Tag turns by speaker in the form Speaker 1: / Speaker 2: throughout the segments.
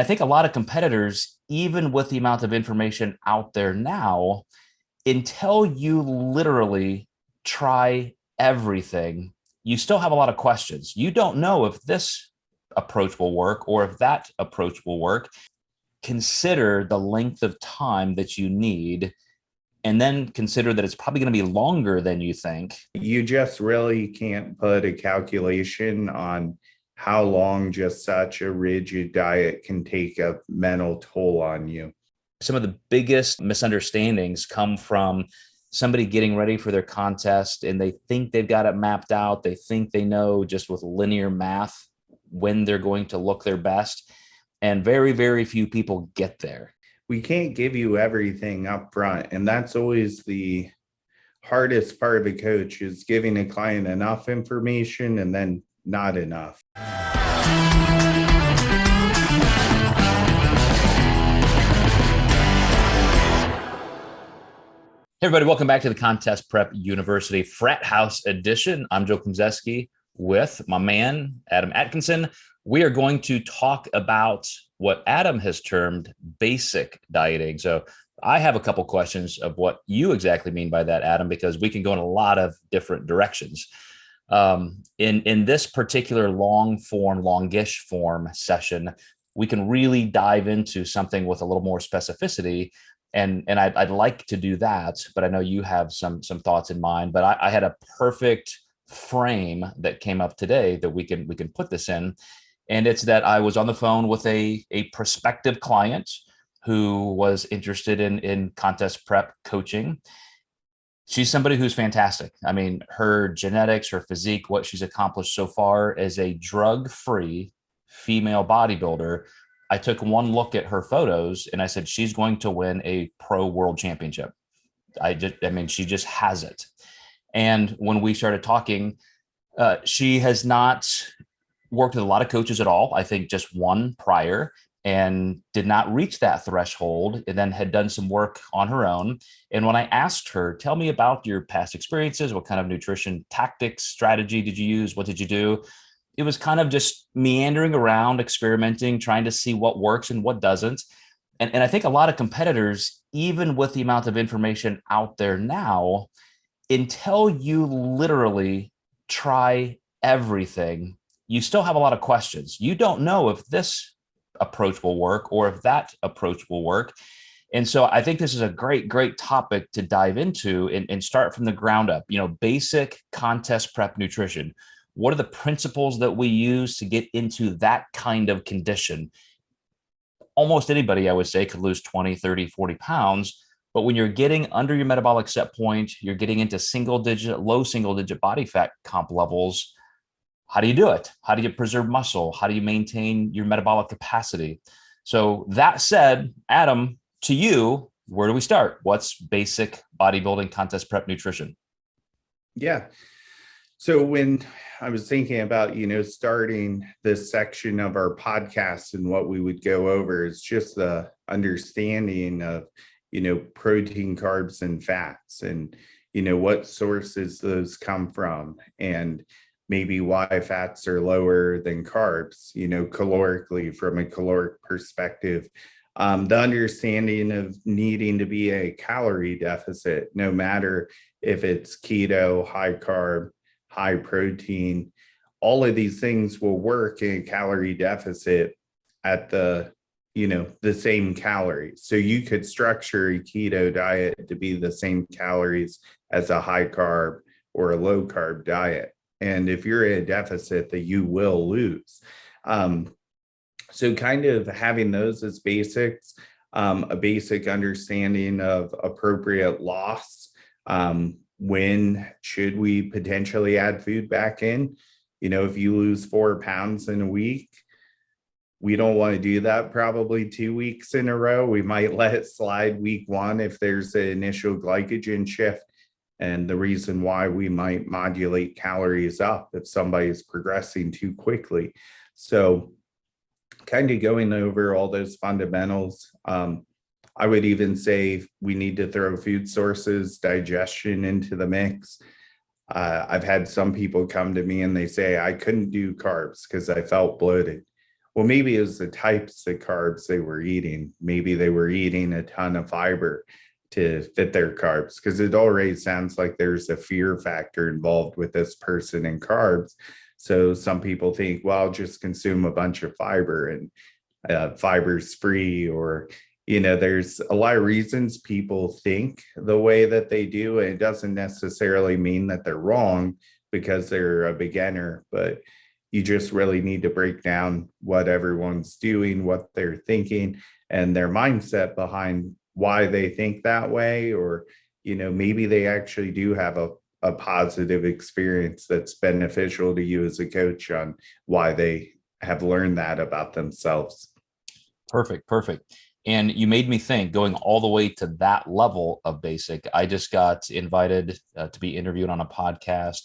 Speaker 1: I think a lot of competitors, even with the amount of information out there now, until you literally try everything, you still have a lot of questions. You don't know if this approach will work or if that approach will work. Consider the length of time that you need, and then consider that it's probably going to be longer than you think.
Speaker 2: You just really can't put a calculation on how long just such a rigid diet can take a mental toll on you.
Speaker 1: Some of the biggest misunderstandings come from somebody getting ready for their contest and they think they've got it mapped out. They think they know just with linear math when they're going to look their best. And very, very few people get there.
Speaker 2: We can't give you everything up front. And that's always the hardest part of a coach, is giving a client enough information and then not enough.
Speaker 1: Hey everybody, welcome back to the Contest Prep University Frat House Edition. I'm Joe Klemczewski with my man, Adam Atkinson. We are going to talk about what Adam has termed basic dieting. So I have a couple questions of what you exactly mean by that, Adam, because we can go in a lot of different directions. In this particular longish form session, we can really dive into something with a little more specificity. And I'd like to do that, but I know you have some thoughts in mind. But I had a perfect frame that came up today that we can put this in, and it's that I was on the phone with a prospective client who was interested in contest prep coaching. She's somebody who's fantastic. I mean, her genetics, her physique, what she's accomplished so far as a drug-free female bodybuilder. I took one look at her photos and I said, she's going to win a pro world championship. She just has it. And when we started talking, she has not worked with a lot of coaches at all. I think just one prior, and did not reach that threshold, and then had done some work on her own. And when I asked her, tell me about your past experiences, what kind of nutrition tactics, strategy did you use? What did you do? It was kind of just meandering around, experimenting, trying to see what works and what doesn't. And I think a lot of competitors, even with the amount of information out there now, until you literally try everything, you still have a lot of questions. You don't know if this approach will work or if that approach will work. And so I think this is a great topic to dive into and start from the ground up. Basic contest prep nutrition. What are the principles that we use to get into that kind of condition? Almost anybody, I would say, could lose 20, 30, 40 pounds. But when you're getting under your metabolic set point, you're getting into low single digit body fat comp levels. How do you do it? How do you preserve muscle? How do you maintain your metabolic capacity? So that said, Adam, to you, where do we start? What's basic bodybuilding contest prep nutrition?
Speaker 2: Yeah. So when I was thinking about, starting this section of our podcast and what we would go over, is just the understanding of, protein, carbs, and fats, and, what sources those come from, and maybe why fats are lower than carbs, calorically, from a caloric perspective. The understanding of needing to be a calorie deficit, no matter if it's keto, high carb, high protein, all of these things will work in a calorie deficit at the same calories. So you could structure a keto diet to be the same calories as a high carb or a low carb diet. And if you're in a deficit, that you will lose. So kind of having those as basics, a basic understanding of appropriate loss. When should we potentially add food back in? If you lose 4 pounds in a week, we don't want to do that probably 2 weeks in a row. We might let it slide week 1 if there's an initial glycogen shift. And the reason why we might modulate calories up if somebody's progressing too quickly. So kind of going over all those fundamentals. I would even say we need to throw food sources, digestion into the mix. I've had some people come to me and they say, I couldn't do carbs because I felt bloated. Well, maybe it was the types of carbs they were eating. Maybe they were eating a ton of fiber to fit their carbs, because it already sounds like there's a fear factor involved with this person in carbs. So some people think, well, I'll just consume a bunch of fiber and fiber's free, or, there's a lot of reasons people think the way that they do. And it doesn't necessarily mean that they're wrong because they're a beginner, but you just really need to break down what everyone's doing, what they're thinking, and their mindset behind why they think that way. Or, maybe they actually do have a positive experience that's beneficial to you as a coach on why they have learned that about themselves.
Speaker 1: Perfect. And you made me think, going all the way to that level of basic. I just got invited to be interviewed on a podcast.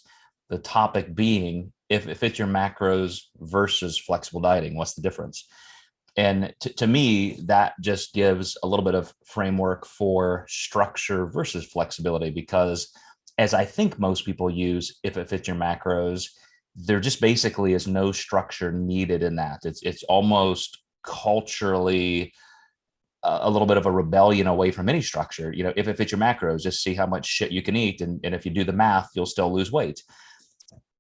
Speaker 1: The topic being, if it's your macros versus flexible dieting, what's the difference? And to me, that just gives a little bit of framework for structure versus flexibility, because as I think most people use, if it fits your macros, there just basically is no structure needed in that. It's almost culturally a little bit of a rebellion away from any structure. If it fits your macros, just see how much shit you can eat. And if you do the math, you'll still lose weight.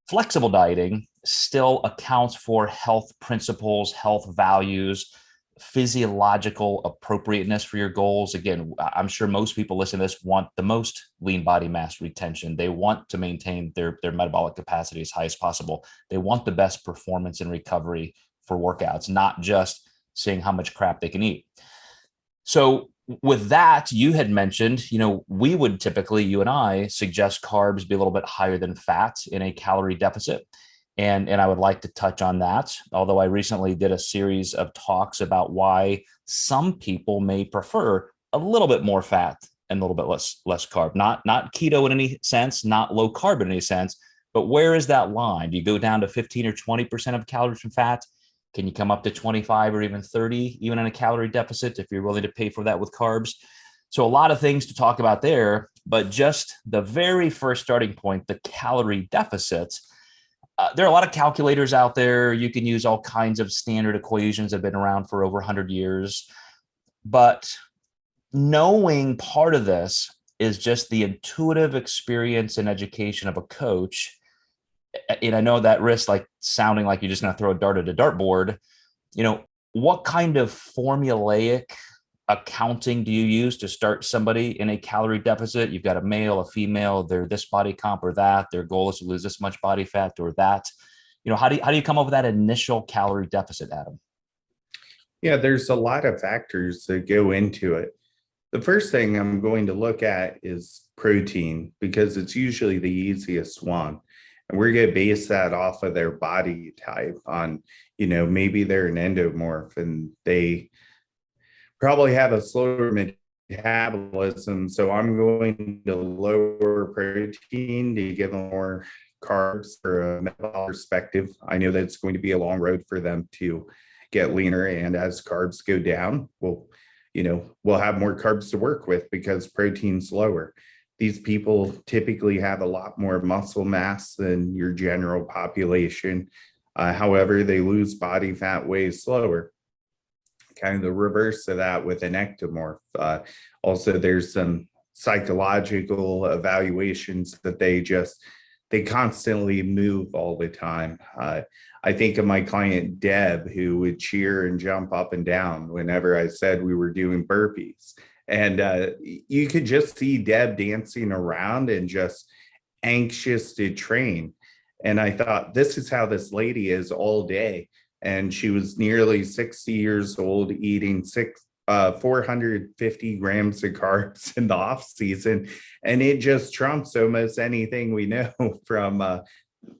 Speaker 1: Flexible dieting still accounts for health principles, health values, physiological appropriateness for your goals. Again, I'm sure most people listening to this want the most lean body mass retention. They want to maintain their metabolic capacity as high as possible. They want the best performance and recovery for workouts, not just seeing how much crap they can eat. So with that, you had mentioned, we would typically, you and I, suggest carbs be a little bit higher than fat in a calorie deficit. And I would like to touch on that, although I recently did a series of talks about why some people may prefer a little bit more fat and a little bit less carb. Not keto in any sense, not low carb in any sense, but where is that line? Do you go down to 15 or 20% of calories from fat? Can you come up to 25 or even 30, even in a calorie deficit, if you're willing to pay for that with carbs? So a lot of things to talk about there, but just the very first starting point, the calorie deficits. There are a lot of calculators out there. You can use all kinds of standard equations that have been around for over 100 years. But knowing part of this is just the intuitive experience and education of a coach. And I know that risks like sounding like you're just going to throw a dart at a dartboard. What kind of formulaic accounting do you use to start somebody in a calorie deficit? You've got a male, a female, they're this body comp or that, their goal is to lose this much body fat or that. How do you come up with that initial calorie deficit, Adam?
Speaker 2: Yeah, there's a lot of factors that go into it. The first thing I'm going to look at is protein, because it's usually the easiest one. And we're going to base that off of their body type on, maybe they're an endomorph and they probably have a slower metabolism. So I'm going to lower protein to give them more carbs for a metabolic perspective. I know that it's going to be a long road for them to get leaner. And as carbs go down, we'll have more carbs to work with because protein's lower. These people typically have a lot more muscle mass than your general population. However, they lose body fat way slower. Kind of the reverse of that with an ectomorph. Also, there's some psychological evaluations that they constantly move all the time. I think of my client Deb, who would cheer and jump up and down whenever I said we were doing burpees. And you could just see Deb dancing around and just anxious to train. And I thought, this is how this lady is all day. And she was nearly 60 years old, eating 450 grams of carbs in the off season. And it just trumps almost anything we know from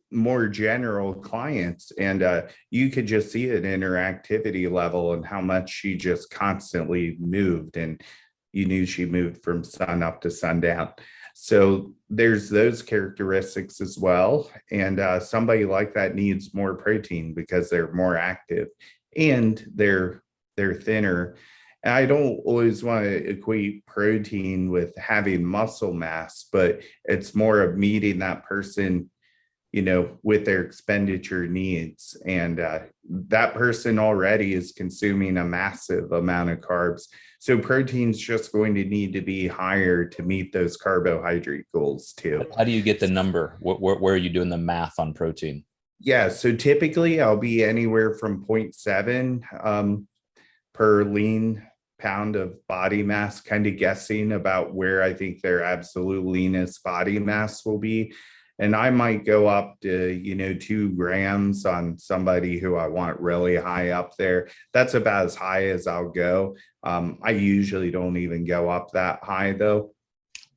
Speaker 2: more general clients. And you could just see it in her activity level and how much she just constantly moved. And you knew she moved from sun up to sundown. So there's those characteristics as well. And somebody like that needs more protein because they're more active and they're thinner. And I don't always want to equate protein with having muscle mass, but it's more of meeting that person with their expenditure needs. And that person already is consuming a massive amount of carbs. So protein's just going to need to be higher to meet those carbohydrate goals too.
Speaker 1: How do you get the number? Where are you doing the math on protein?
Speaker 2: Yeah, so typically I'll be anywhere from 0.7 per lean pound of body mass, kind of guessing about where I think their absolute leanest body mass will be. And I might go up to, 2 grams on somebody who I want really high up there. That's about as high as I'll go. I usually don't even go up that high though.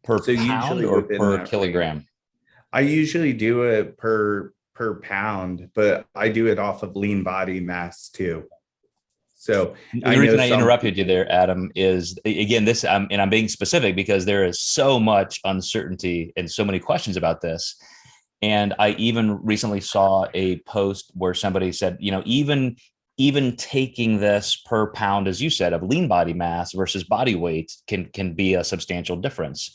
Speaker 1: Per pound or per kilogram?
Speaker 2: Range, I usually do it per pound, but I do it off of lean body mass too. So
Speaker 1: the reason I interrupted you there, Adam, is again, this, and I'm being specific because there is so much uncertainty and so many questions about this. And I even recently saw a post where somebody said, even taking this per pound, as you said, of lean body mass versus body weight can be a substantial difference.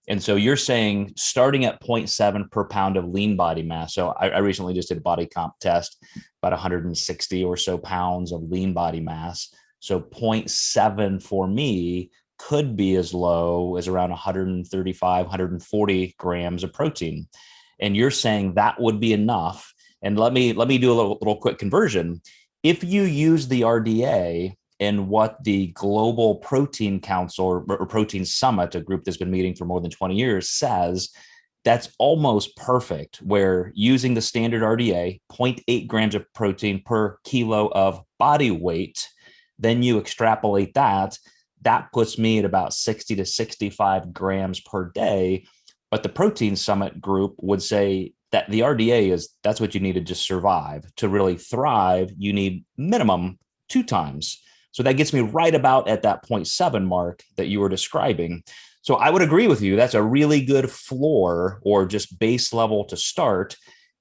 Speaker 1: And so you're saying starting at 0.7 per pound of lean body mass. So I recently just did a body comp test, about 160 or so pounds of lean body mass. So 0.7 for me could be as low as around 135, 140 grams of protein. And you're saying that would be enough. And let me do a little quick conversion. If you use the RDA and what the Global Protein Council or Protein Summit, a group that's been meeting for more than 20 years, says, that's almost perfect, where using the standard RDA, 0.8 grams of protein per kilo of body weight, then you extrapolate that puts me at about 60 to 65 grams per day. But the Protein Summit group would say that the RDA that's what you need to just survive. To really thrive, you need minimum 2 times. So that gets me right about at that 0.7 mark that you were describing. So I would agree with you. That's a really good floor or just base level to start.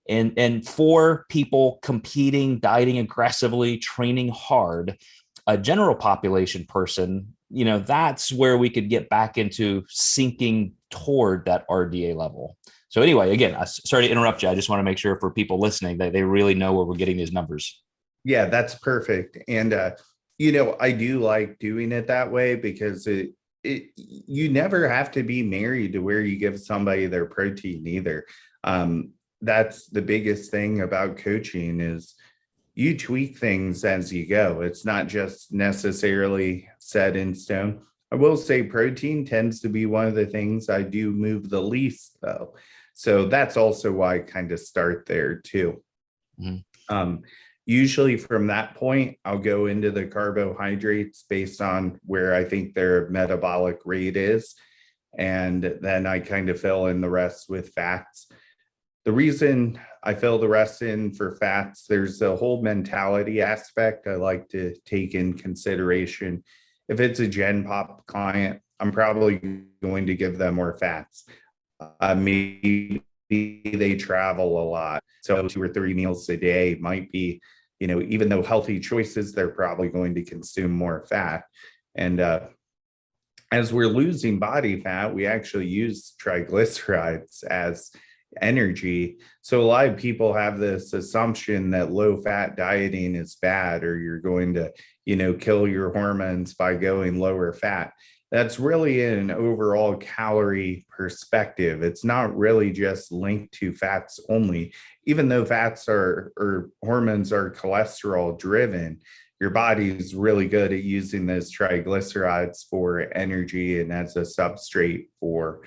Speaker 1: And for people competing, dieting aggressively, training hard, a general population person, that's where we could get back into sinking toward that RDA level. So anyway, again, sorry to interrupt you. I just want to make sure for people listening that they really know where we're getting these numbers.
Speaker 2: Yeah, that's perfect. And, I do like doing it that way because you never have to be married to where you give somebody their protein either. That's the biggest thing about coaching is you tweak things as you go. It's not just necessarily set in stone. I will say protein tends to be one of the things I do move the least though. So that's also why I kind of start there too. Mm-hmm. Usually from that point, I'll go into the carbohydrates based on where I think their metabolic rate is. And then I kind of fill in the rest with fats. The reason I fill the rest in for fats, there's a whole mentality aspect I like to take in consideration. If it's a Gen Pop client, I'm probably going to give them more fats. Maybe they travel a lot. So 2 or 3 meals a day might be, even though healthy choices, they're probably going to consume more fat. And as we're losing body fat, we actually use triglycerides as energy. So a lot of people have this assumption that low fat dieting is bad, or you're going to, kill your hormones by going lower fat. That's really an overall calorie perspective. It's not really just linked to fats only. Even though fats or hormones are cholesterol driven, your body is really good at using those triglycerides for energy and as a substrate for,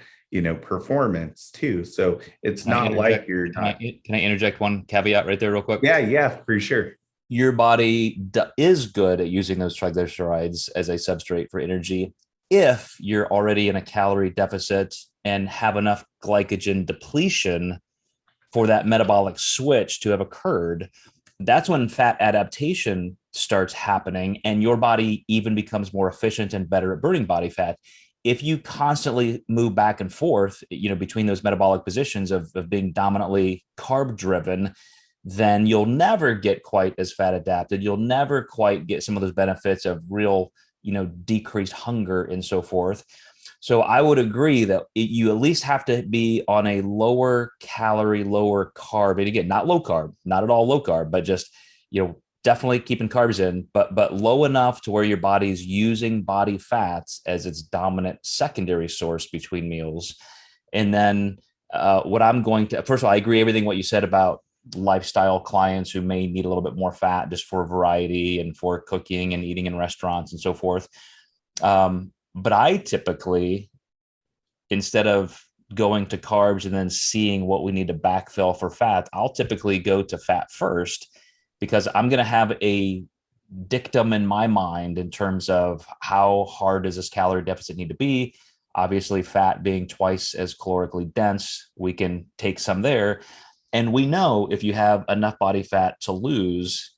Speaker 2: performance too. So it's not like you're not.
Speaker 1: Can I interject one caveat right there real quick?
Speaker 2: Yeah, for sure.
Speaker 1: Your body is good at using those triglycerides as a substrate for energy if you're already in a calorie deficit and have enough glycogen depletion for that metabolic switch to have occurred. That's when fat adaptation starts happening and your body even becomes more efficient and better at burning body fat. If you constantly move back and forth, between those metabolic positions of being dominantly carb driven, then you'll never get quite as fat adapted. You'll never quite get some of those benefits of real, decreased hunger and so forth. So I would agree that you at least have to be on a lower calorie, lower carb. And again, not low carb, not at all low carb, but just, definitely keeping carbs in, but low enough to where your body's using body fats as its dominant secondary source between meals. And then first of all, I agree everything what you said about lifestyle clients who may need a little bit more fat just for variety and for cooking and eating in restaurants and so forth. But I typically, instead of going to carbs and then seeing what we need to backfill for fat, I'll typically go to fat first, because I'm going to have a dictum in my mind in terms of how hard does this calorie deficit need to be. Obviously, fat being twice as calorically dense, we can take some there. And we know if you have enough body fat to lose,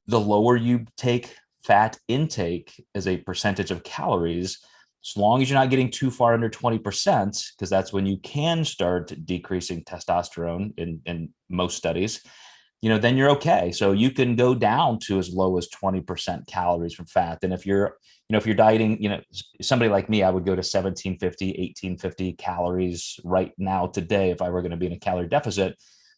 Speaker 1: the lower you take fat intake as a percentage of calories, as long as you're not getting too far under 20%, because that's when you can start decreasing testosterone in most studies, then you're okay. So you can go down to as low as 20% calories from fat. And if you're dieting, somebody like me, I would go to 1750, 1850 calories right now today. If I were going to be in a calorie deficit,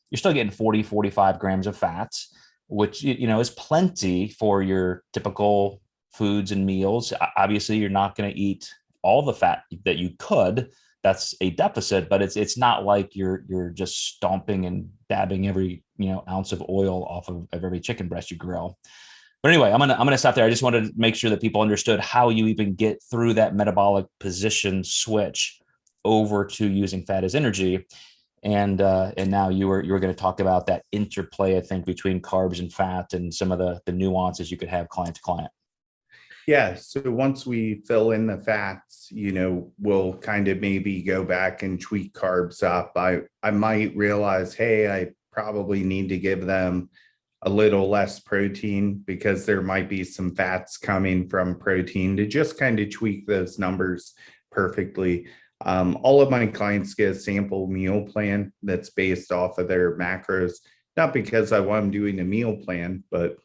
Speaker 1: you're still getting 40, 45 grams of fats, which, is plenty for your typical foods and meals. Obviously, you're not going to eat all the fat that you could. That's a deficit, but it's not like you're just stomping and dabbing every ounce of oil off of every chicken breast you grill. But anyway, I'm gonna stop there. I just wanted to make sure that people understood how you even get through that metabolic position switch over to using fat as energy. And now you were going to talk about that interplay, I think, between carbs and fat and some of the nuances you could have client to client.
Speaker 2: Yeah. So once we fill in the fats, we'll kind of maybe go back and tweak carbs up. I might realize, hey, I probably need to give them a little less protein because there might be some fats coming from protein, to just kind of tweak those numbers perfectly. All of my clients get a sample meal plan that's based off of their macros, not because I want them doing a meal plan, but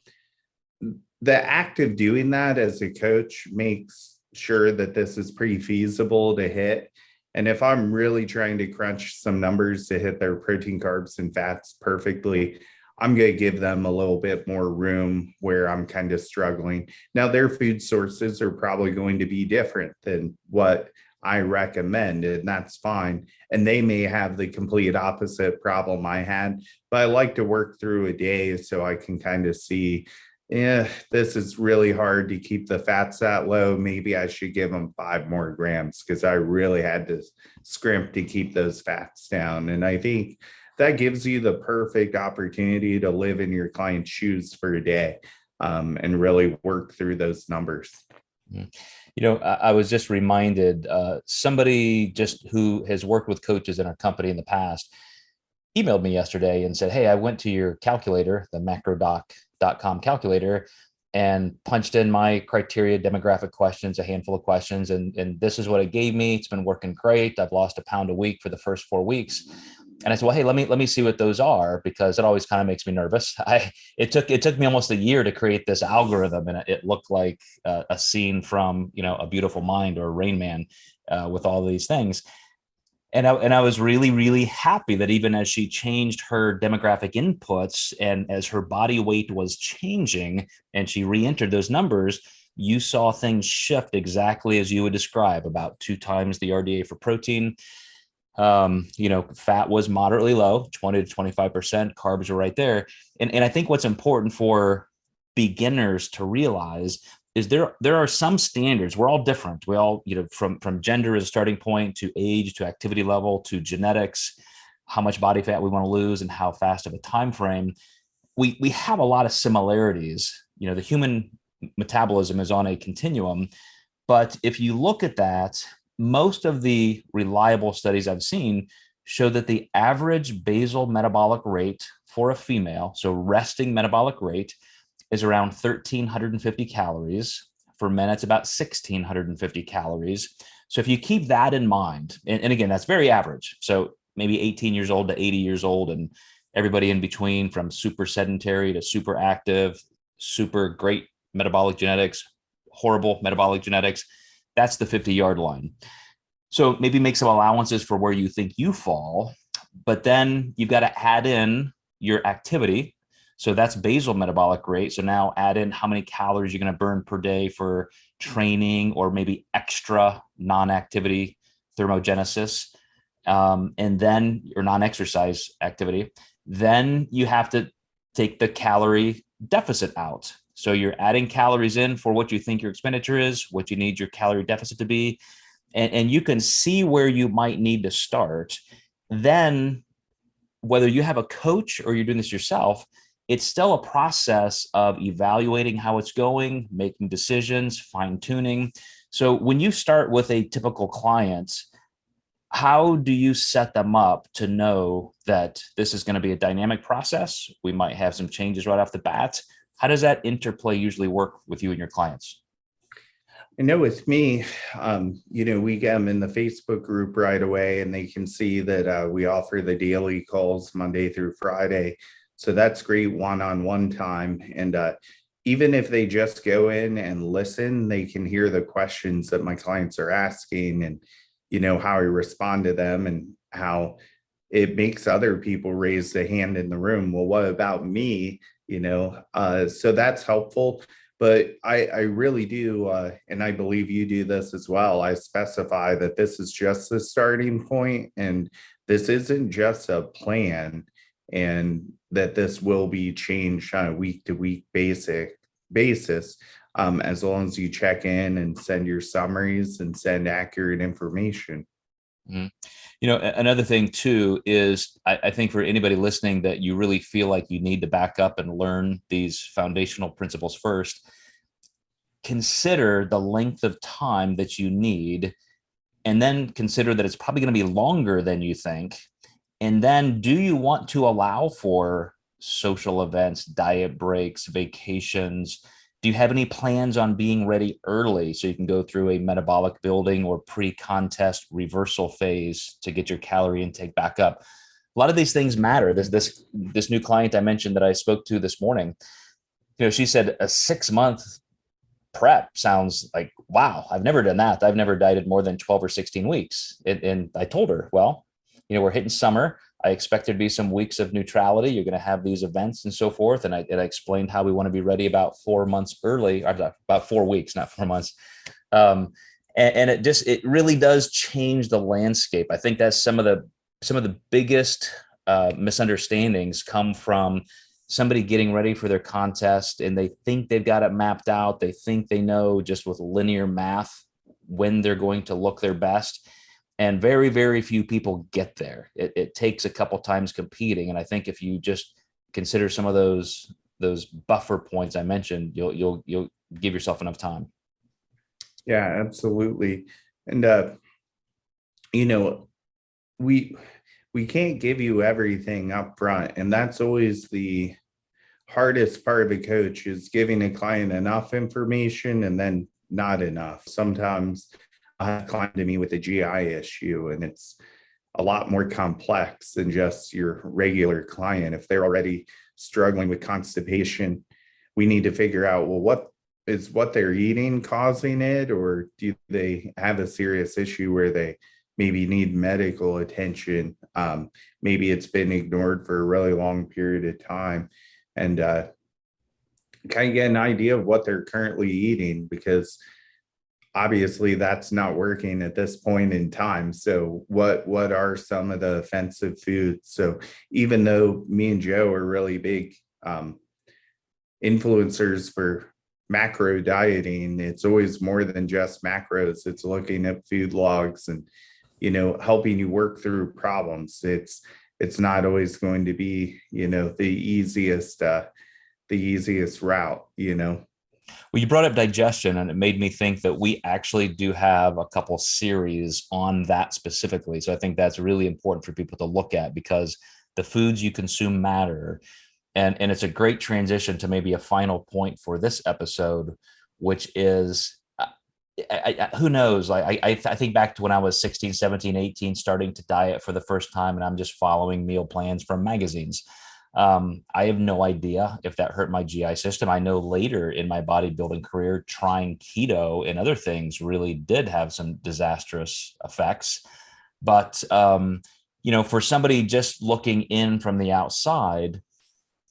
Speaker 2: the act of doing that as a coach makes sure that this is pretty feasible to hit. And if I'm really trying to crunch some numbers to hit their protein, carbs, and fats perfectly, I'm going to give them a little bit more room where I'm kind of struggling. Now, their food sources are probably going to be different than what I recommend, and that's fine. And they may have the complete opposite problem I had, but I like to work through a day so I can kind of see, this is really hard to keep the fats that low. Maybe I should give them 5 more grams because I really had to scrimp to keep those fats down. And I think that gives you the perfect opportunity to live in your client's shoes for a day, and really work through those numbers.
Speaker 1: I was just reminded, somebody just who has worked with coaches in our company in the past emailed me yesterday and said, hey, I went to your calculator, the macrodoc.com calculator, and punched in my criteria, demographic questions, a handful of questions. And this is what it gave me. It's been working great. I've lost 1 pound a week for the first 4 weeks. And I said, well, hey, let me see what those are, because it always kind of makes me nervous. It took me almost a year to create this algorithm, and it looked like a scene from, A Beautiful Mind or Rain Man, with all these things. And I was really, really happy that even as she changed her demographic inputs and as her body weight was changing and she re-entered those numbers, you saw things shift exactly as you would describe, about 2 times the RDA for protein. Fat was moderately low, 20 to 25%, carbs were right there. And I think what's important for beginners to realize is there are some standards. We're all different. We all, from gender as a starting point, to age, to activity level, to genetics, how much body fat we want to lose and how fast of a time frame. We have a lot of similarities. The human metabolism is on a continuum. But if you look at that, most of the reliable studies I've seen show that the average basal metabolic rate for a female, so resting metabolic rate, is around 1,350 calories. For men, it's about 1,650 calories. So if you keep that in mind, and again, that's very average. So maybe 18 years old to 80 years old, and everybody in between, from super sedentary to super active, super great metabolic genetics, horrible metabolic genetics, that's the 50-yard line. So maybe make some allowances for where you think you fall, but then you've got to add in your activity. So that's basal metabolic rate. So now add in how many calories you're going to burn per day for training or maybe extra non-activity thermogenesis, and then your non-exercise activity. Then you have to take the calorie deficit out. So you're adding calories in for what you think your expenditure is, what you need your calorie deficit to be, and you can see where you might need to start. Then whether you have a coach or you're doing this yourself, it's still a process of evaluating how it's going, making decisions, fine tuning. So when you start with a typical client, how do you set them up to know that this is going to be a dynamic process? We might have some changes right off the bat. How does that interplay usually work with you and your clients?
Speaker 2: I know with me, we get them in the Facebook group right away, and they can see that we offer the daily calls Monday through Friday. So that's great one-on-one time. And even if they just go in and listen, they can hear the questions that my clients are asking, and, how I respond to them, and how it makes other people raise the hand in the room. Well, what about me? So that's helpful. But I really do, and I believe you do this as well, I specify that this is just the starting point, and this isn't just a plan, and that this will be changed on a week-to-week basis, as long as you check in and send your summaries and send accurate information.
Speaker 1: Mm-hmm. Another thing too is I think for anybody listening that you really feel like you need to back up and learn these foundational principles first, consider the length of time that you need, and then consider that it's probably going to be longer than you think. And then do you want to allow for social events, diet breaks, vacations? Do you have any plans on being ready early so you can go through a metabolic building or pre-contest reversal phase to get your calorie intake back up? A lot of these things matter. This new client I mentioned that I spoke to this morning, she said a 6-month prep sounds like, wow, I've never done that. I've never dieted more than 12 or 16 weeks. And I told her, well, we're hitting summer. I expect there to be some weeks of neutrality. You're going to have these events and so forth. And I explained how we want to be ready about 4 months early, or about 4 weeks, not 4 months. And it really does change the landscape. I think that's some of the biggest misunderstandings come from somebody getting ready for their contest, and they think they've got it mapped out. They think they know just with linear math when they're going to look their best. And very, very few people get there. It takes a couple times competing. And I think if you just consider some of those buffer points I mentioned, you'll give yourself enough time.
Speaker 2: Yeah, absolutely. And, we can't give you everything up front. And that's always the hardest part of a coach, is giving a client enough information and then not enough. Sometimes I have a client to me with a GI issue, and it's a lot more complex than just your regular client. If they're already struggling with constipation, we need to figure out, well, what they're eating causing it, or do they have a serious issue where they maybe need medical attention? Maybe it's been ignored for a really long period of time, and kind of get an idea of what they're currently eating, because obviously that's not working at this point in time. So what are some of the offensive foods? So even though me and Joe are really big influencers for macro dieting, it's always more than just macros. It's looking at food logs and, helping you work through problems. It's not always going to be, the easiest route.
Speaker 1: Well, you brought up digestion, and it made me think that we actually do have a couple series on that specifically. So I think that's really important for people to look at, because the foods you consume matter. And it's a great transition to maybe a final point for this episode, which is, who knows? I think back to when I was 16, 17, 18, starting to diet for the first time, and I'm just following meal plans from magazines. I have no idea if that hurt my GI system. I know later in my bodybuilding career, trying keto and other things really did have some disastrous effects. But, for somebody just looking in from the outside,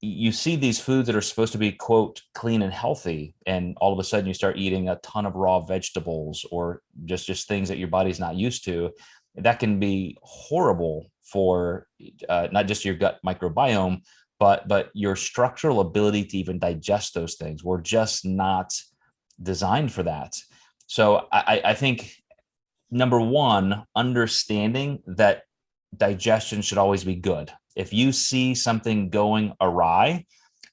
Speaker 1: you see these foods that are supposed to be, quote, clean and healthy, and all of a sudden you start eating a ton of raw vegetables or just things that your body's not used to. That can be horrible for not just your gut microbiome, but your structural ability to even digest those things. We're just not designed for that. So I think, number one, understanding that digestion should always be good. If you see something going awry,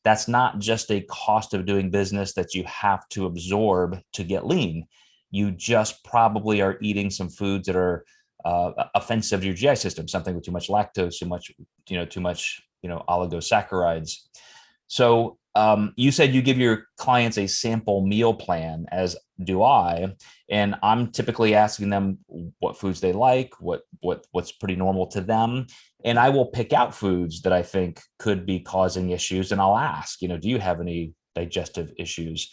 Speaker 1: that's not just a cost of doing business that you have to absorb to get lean. You just probably are eating some foods that are offensive to your GI system, something with too much lactose, too much oligosaccharides. So you said you give your clients a sample meal plan, as do I, and I'm typically asking them what foods they like, what's pretty normal to them, and I will pick out foods that I think could be causing issues, and I'll ask, do you have any digestive issues?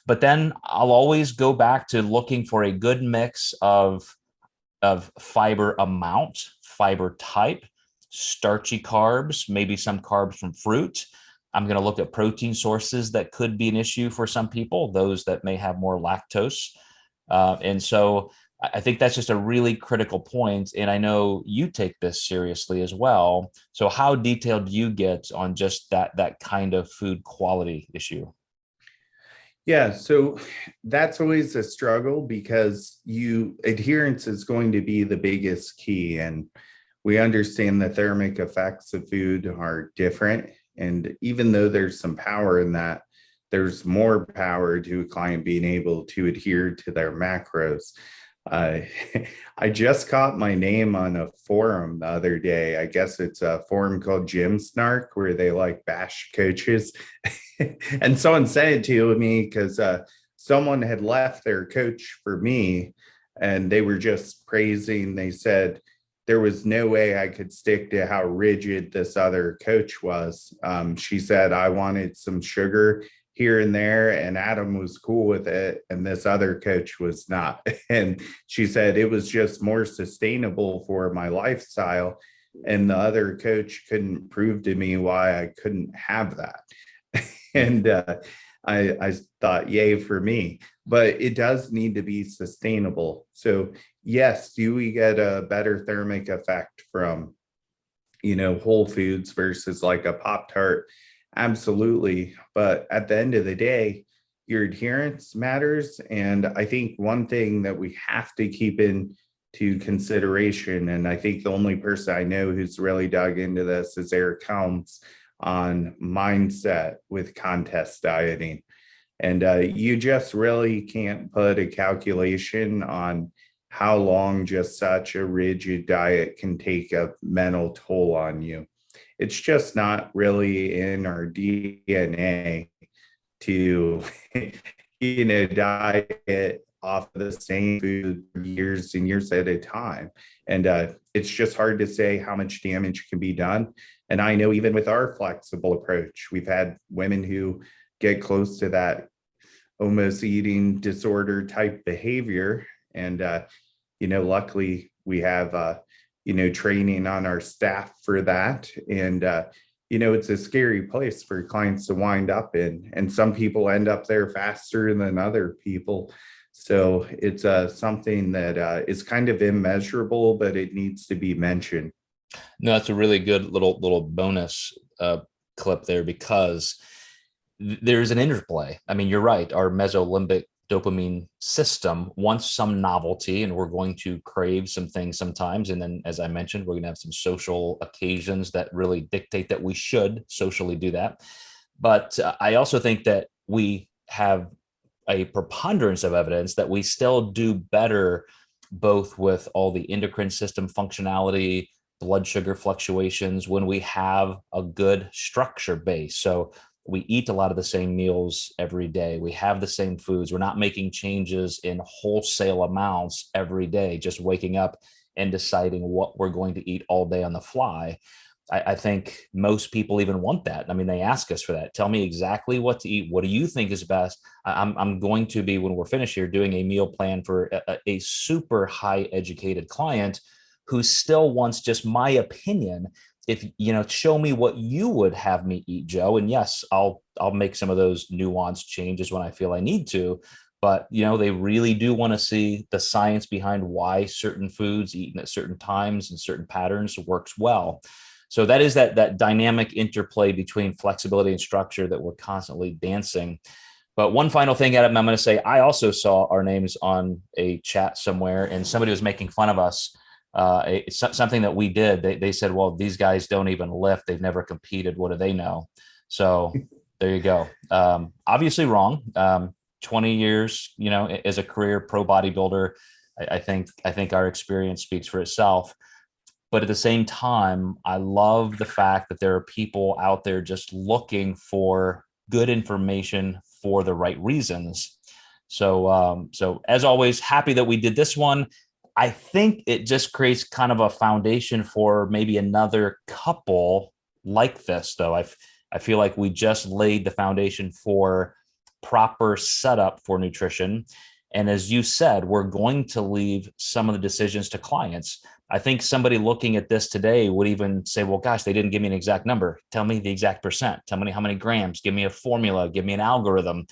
Speaker 1: But then I'll always go back to looking for a good mix of fiber amount, fiber type, starchy carbs, maybe some carbs from fruit. I'm going to look at protein sources that could be an issue for some people, those that may have more lactose. And so I think that's just a really critical point. And I know you take this seriously as well. So how detailed do you get on just that kind of food quality issue?
Speaker 2: Yeah, so that's always a struggle because adherence is going to be the biggest key. And we understand the thermic effects of food are different. And even though there's some power in that, there's more power to a client being able to adhere to their macros. I just caught my name on a forum the other day. I guess it's a forum called Gym Snark, where they bash coaches. And someone said it to me because someone had left their coach for me, and they were just praising. They said there was no way I could stick to how rigid this other coach was. She said I wanted some sugar here and there, and Adam was cool with it, and this other coach was not. And she said it was just more sustainable for my lifestyle, and the other coach couldn't prove to me why I couldn't have that. And I thought, yay for me. But it does need to be sustainable. So yes, do we get a better thermic effect from whole foods versus like a Pop-Tart? Absolutely. But at the end of the day, your adherence matters. And I think one thing that we have to keep into consideration, and I think the only person I know who's really dug into this is Eric Helms on mindset with contest dieting. And you just really can't put a calculation on how long just such a rigid diet can take a mental toll on you. It's just not really in our DNA to, diet off of the same food for years and years at a time. And it's just hard to say how much damage can be done. And I know even with our flexible approach, we've had women who get close to that almost eating disorder type behavior. And, luckily we have, training on our staff for that. And, it's a scary place for clients to wind up in. And some people end up there faster than other people. So it's something that is kind of immeasurable, but it needs to be mentioned.
Speaker 1: No, that's a really good little bonus clip there, because there's an interplay. I mean, you're right. Our mesolimbic dopamine system wants some novelty, and we're going to crave some things sometimes. And then, as I mentioned, we're going to have some social occasions that really dictate that we should socially do that. But I also think that we have a preponderance of evidence that we still do better, both with all the endocrine system functionality, blood sugar fluctuations, when we have a good structure base. So we eat a lot of the same meals every day. We have the same foods. We're not making changes in wholesale amounts every day, just waking up and deciding what we're going to eat all day on the fly. I think most people even want that. I mean, they ask us for that. Tell me exactly what to eat. What do you think is best? I'm going to be, when we're finished here, doing a meal plan for a super high educated client who still wants just my opinion. If, show me what you would have me eat, Joe. And yes, I'll make some of those nuanced changes when I feel I need to. But, they really do want to see the science behind why certain foods eaten at certain times and certain patterns works well. So that is that dynamic interplay between flexibility and structure that we're constantly dancing. But one final thing, Adam, I'm going to say, I also saw our names on a chat somewhere, and somebody was making fun of us. Something that we did. They said, well, these guys don't even lift. They've never competed. What do they know? So there you go. Obviously wrong. 20 years, as a career pro bodybuilder, I think our experience speaks for itself. But at the same time, I love the fact that there are people out there just looking for good information for the right reasons. So as always, happy that we did this one. I think it just creates kind of a foundation for maybe another couple like this, though. I feel like we just laid the foundation for proper setup for nutrition. And as you said, we're going to leave some of the decisions to clients. I think somebody looking at this today would even say, well, gosh, they didn't give me an exact number. Tell me the exact percent. Tell me how many grams. Give me a formula. Give me an algorithm.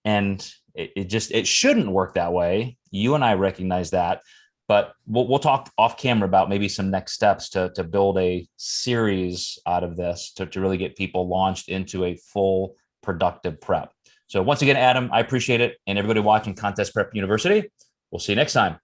Speaker 1: And it shouldn't work that way. You and I recognize that. But we'll talk off camera about maybe some next steps to build a series out of this to really get people launched into a full productive prep. So once again, Adam, I appreciate it. And everybody watching Contest Prep University, we'll see you next time.